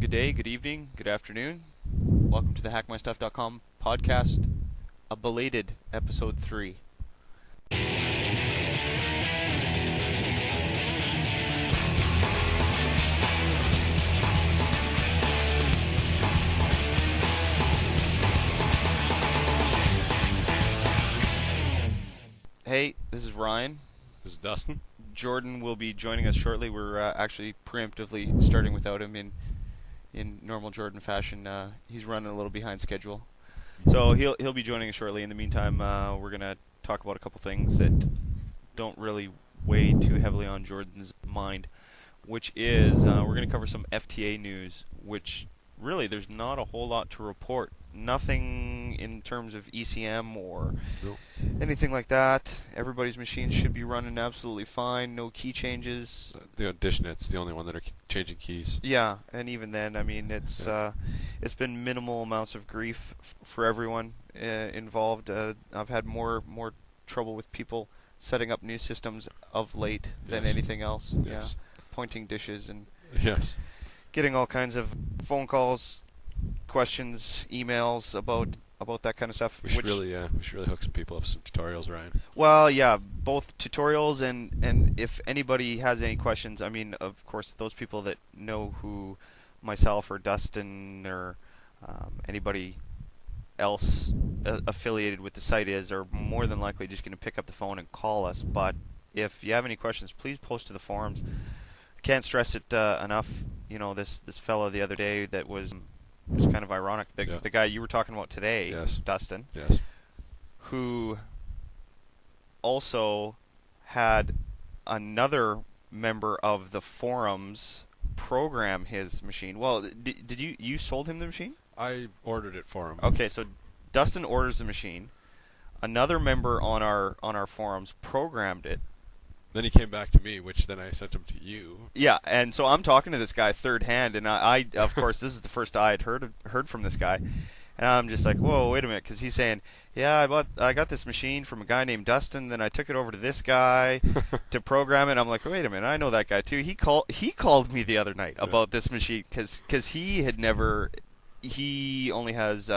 good day, good evening, good afternoon. Welcome to the HackMyStuff.com podcast, a belated episode 3. Hey, this is Ryan. This is Dustin. Jordan will be joining us shortly. We're actually preemptively starting without him in normal Jordan fashion. He's running a little behind schedule, so he'll be joining us shortly. In the meantime, we're gonna talk about a couple things that don't really weigh too heavily on Jordan's mind, which is we're gonna cover some FTA news, which really there's not a whole lot to report. Nothing in terms of ECM or anything like that. Everybody's machines should be running absolutely fine. No key changes. The AuditionNet's the only one that are changing keys. Yeah, and even then, I mean, it's been minimal amounts of grief for everyone involved. I've had more trouble with people setting up new systems of late than anything else. Yes. Yeah, pointing dishes and getting all kinds of phone calls, questions, emails about that kind of stuff. We should really hook some people up with some tutorials, Ryan. Well, yeah, both tutorials and if anybody has any questions, I mean, of course, those people that know who myself or Dustin or anybody else affiliated with the site is are more than likely just going to pick up the phone and call us. But if you have any questions, please post to the forums. I can't stress it enough. You know, this fellow the other day that was kind of ironic. The guy you were talking about today, Dustin, who also had another member of the forums program his machine. Well, did you sold him the machine? I ordered it for him. Okay, so Dustin orders the machine. Another member on our forums programmed it. Then he came back to me, which then I sent him to you. Yeah, and so I'm talking to this guy third hand, and I of course, this is the first I had heard from this guy, and I'm just like, whoa, wait a minute, because he's saying, yeah, I got this machine from a guy named Dustin, then I took it over to this guy to program it. I'm like, wait a minute, I know that guy too. He called me the other night about this machine because he only has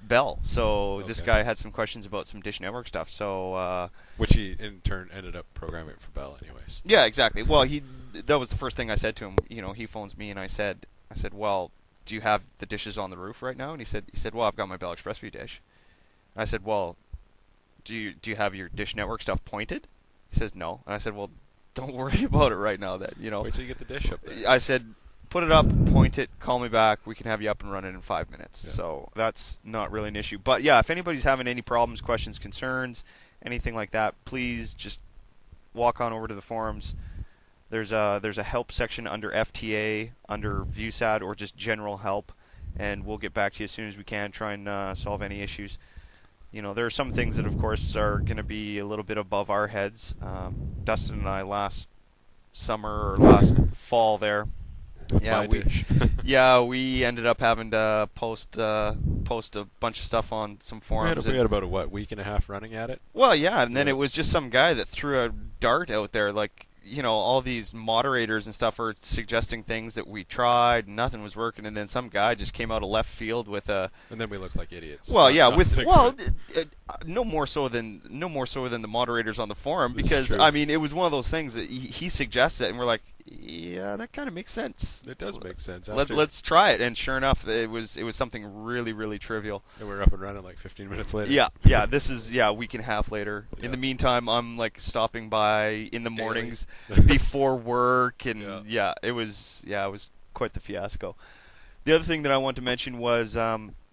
Bell, so this guy had some questions about some Dish Network stuff. So which he in turn ended up programming for Bell, anyways. Yeah, exactly. Well, that was the first thing I said to him. You know, he phones me and I said, well, do you have the dishes on the roof right now? And he said, well, I've got my Bell ExpressView dish. And I said, well, do you have your Dish Network stuff pointed? He says no. And I said, well, don't worry about it right now. Then wait till you get the dish up there. I said, put it up, point it, call me back. We can have you up and running in 5 minutes. Yeah. So that's not really an issue. But yeah, if anybody's having any problems, questions, concerns, anything like that, please just walk on over to the forums. There's a help section under FTA, under ViewSat, or just general help, and we'll get back to you as soon as we can. Try and solve any issues. You know, there are some things that, of course, are going to be a little bit above our heads. Dustin and I last summer or last fall there. We ended up having to post a bunch of stuff on some forums. We had about a week and a half running at it. Well, yeah, and then it was just some guy that threw a dart out there, like, you know, all these moderators and stuff are suggesting things that we tried, nothing was working, and then some guy just came out of left field with a. And then we looked like idiots. Well, yeah, no more so than the moderators on the forum, because I mean, it was one of those things that he suggested, and we're like, yeah, that kind of makes sense. It does make sense. Let's try it, and sure enough, it was something really, really trivial. And we're up and running like 15 minutes later. Yeah. This is a week and a half later. Yeah. In the meantime, I'm like stopping by in the mornings before work, and it was quite the fiasco. The other thing that I want to mention was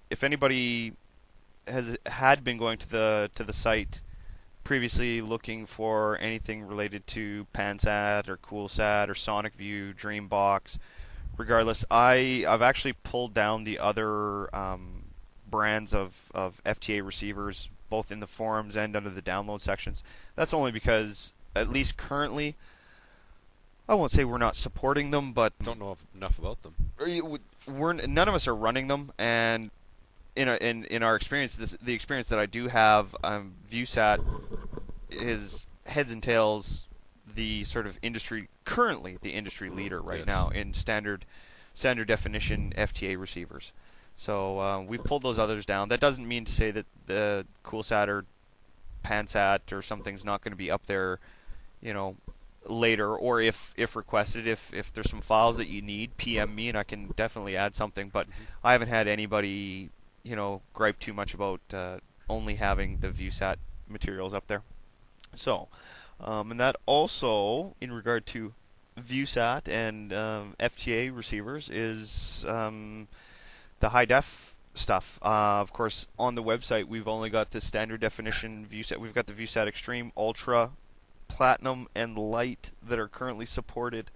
if anybody had been going to the site previously looking for anything related to PanSat or CoolSat or SonicView, Dreambox, regardless, I've actually pulled down the other brands of FTA receivers, both in the forums and under the download sections. That's only because, at least currently, I won't say we're not supporting them, but don't know enough about them. None of us are running them, and in our experience, the experience that I do have, ViewSat is heads and tails the sort of industry, currently the industry leader right now in standard standard definition FTA receivers. So we've pulled those others down. That doesn't mean to say that the CoolSat or PanSat or something's not going to be up there, later, or if requested, if there's some files that you need, PM me and I can definitely add something. But I haven't had anybody, gripe too much about only having the ViewSat materials up there. So, and that also, in regard to ViewSat and FTA receivers, is the high def stuff. Of course, on the website, we've only got the standard definition ViewSat. We've got the ViewSat Extreme, Ultra, Platinum, and Light that are currently supported.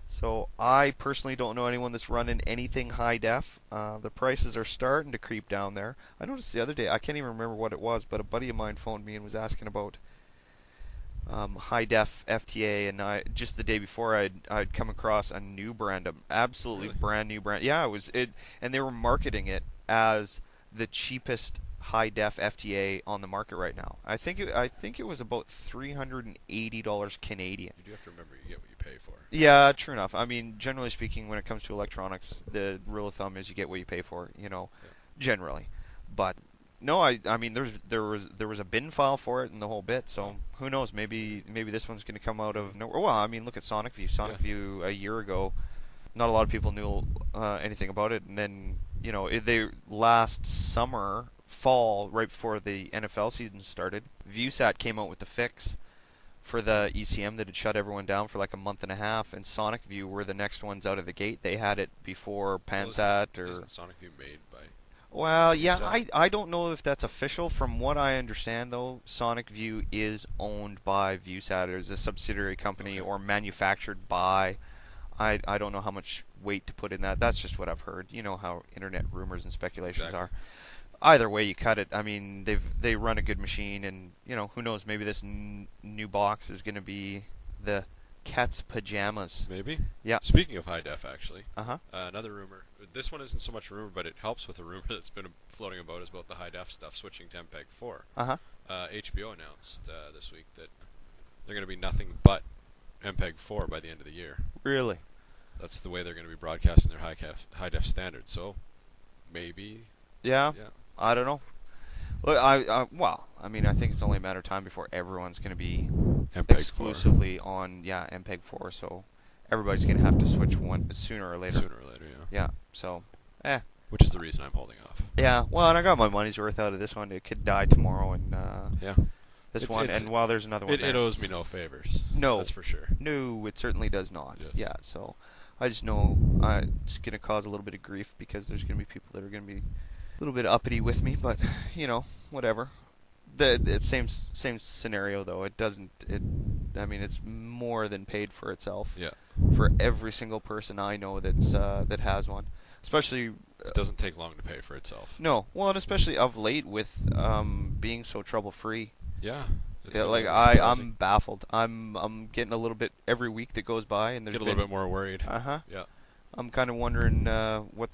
So I personally don't know anyone that's running anything high def. The prices are starting to creep down there. I noticed the other day, I can't even remember what it was, but a buddy of mine phoned me and was asking about high def FTA, and just the day before I'd come across a new brand, absolutely brand new brand. Yeah, and they were marketing it as the cheapest high def FTA on the market right now. I think it was about $380 Canadian. You do have to remember you get what you pay for. Yeah, true enough. I mean, generally speaking, when it comes to electronics, the rule of thumb is you get what you pay for. Generally. But no, I mean there was a bin file for it and the whole bit. So who knows? Maybe this one's going to come out of nowhere. Well, I mean, look at Sonic View. Sonic View a year ago, not a lot of people knew anything about it, and then they last fall, right before the NFL season started, ViewSat came out with the fix for the ECM that had shut everyone down for like a month and a half, and Sonic View were the next ones out of the gate. They had it before PanSat Isn't Sonic View made by... Well, yeah, I don't know if that's official. From what I understand, though, Sonic View is owned by ViewSat as a subsidiary company or manufactured by... I don't know how much weight to put in that. That's just what I've heard. You know how internet rumors and speculations are. Either way you cut it, I mean, they run a good machine, and who knows? Maybe this new box is going to be the cat's pajamas. Maybe. Yeah. Speaking of high def, actually, another rumor. This one isn't so much a rumor, but it helps with a rumor that's been floating about is about the high def stuff switching to MPEG 4. HBO announced this week that they're going to be nothing but MPEG 4 by the end of the year. Really? That's the way they're going to be broadcasting their high def standards. So maybe. Yeah. I don't know. Well, I mean, I think it's only a matter of time before everyone's going to be MPEG exclusively 4. On MPEG 4. So everybody's going to have to switch one sooner or later. Yeah. So, Which is the reason I'm holding off. Yeah. Well, and I got my money's worth out of this one. It could die tomorrow, and this one. And while there's another one, it owes me no favors. No, that's for sure. No, it certainly does not. Yes. Yeah. So I just know it's going to cause a little bit of grief because there's going to be people that are going to be a little bit uppity with me, but whatever. The same scenario though. It doesn't. I mean, it's more than paid for itself. Yeah. For every single person I know that has one, especially. It doesn't take long to pay for itself. No. Well, and especially of late with being so trouble free. Yeah. Like I'm baffled. I'm getting a little bit every week that goes by, and there's get a little bit more worried. Yeah. Yeah. I'm kind of wondering what